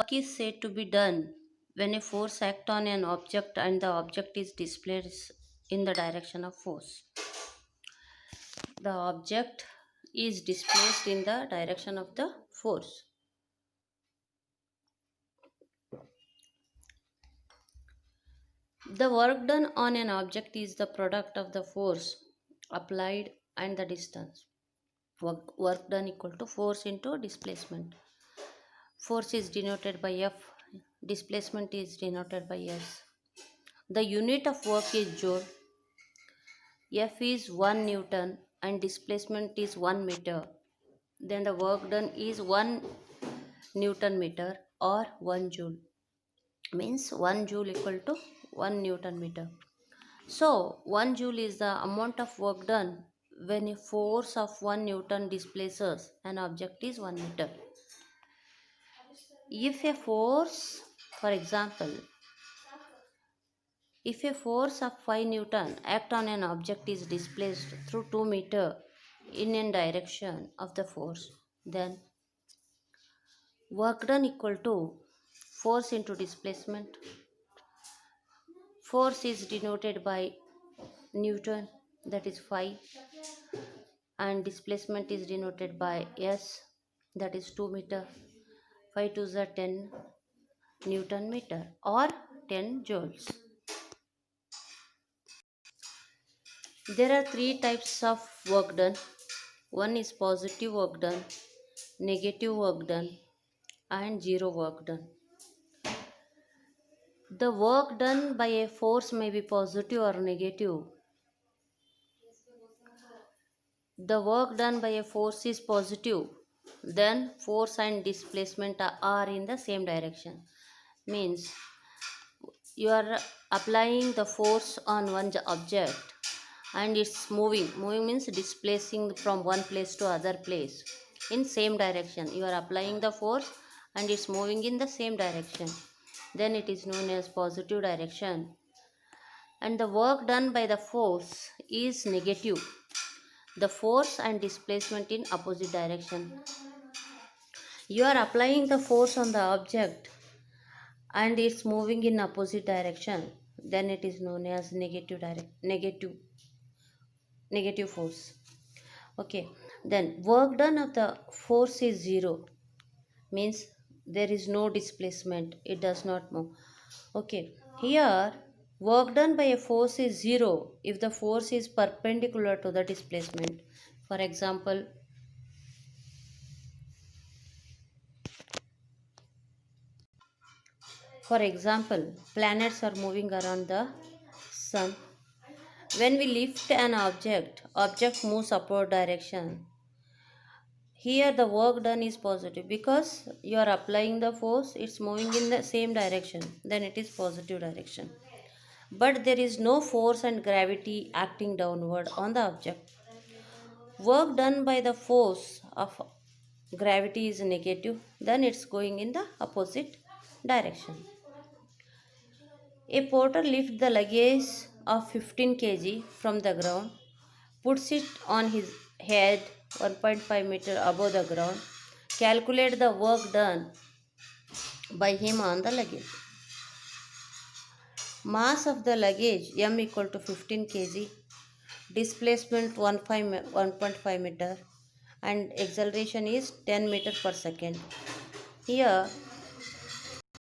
Work is said to be done when a force acts on an object and the object is displaced in the direction of force. The object is displaced in the direction of the force. The work done on an object is the product of the force applied and the distance. Work done equal to force into displacement. Force is denoted by F, displacement is denoted by S. The unit of work is joule. F is 1 Newton and displacement is 1 meter. Then the work done is 1 Newton meter or 1 joule. Means 1 joule equal to 1 Newton meter. So 1 joule is the amount of work done when a force of 1 Newton displaces an object is 1 meter. If a force, for example, if a force of 5 Newton act on an object is displaced through 2 meter in a direction of the force, then work done equal to force into displacement. Force is denoted by Newton, that is 5, and displacement is denoted by S, that is 2 meter. 5 to the 10 Newton meter or 10 joules. There are three types of work done. One is positive work done, negative work done, and zero work done. The work done by a force may be positive or negative. The work done by a force is positive, then force and displacement are in the same direction. Means you are applying the force on one object and it's moving means displacing from one place to other place in same direction. You are applying the force and it's moving in the same direction, then it is known as positive direction. And the work done by the force is negative, the force and displacement in opposite direction. You are applying the force on the object and it's moving in opposite direction, then it is known as negative force. Okay, then work done of the force is zero, means there is no displacement, it does not move. Okay, here work done by a force is zero if the force is perpendicular to the displacement. For example, planets are moving around the sun. When we lift an object moves upward direction. Here the work done is positive because you are applying the force, it's moving in the same direction, then it is positive direction. But there is no force and gravity acting downward on the object. Work done by the force of gravity is negative, then it's going in the opposite direction. A porter lifts the luggage of 15 kg from the ground, puts it on his head 1.5 meter above the ground. Calculate the work done by him on the luggage. Mass of the luggage m equal to 15 kg, displacement 1.5 meter, and acceleration is 10 meter per second. Here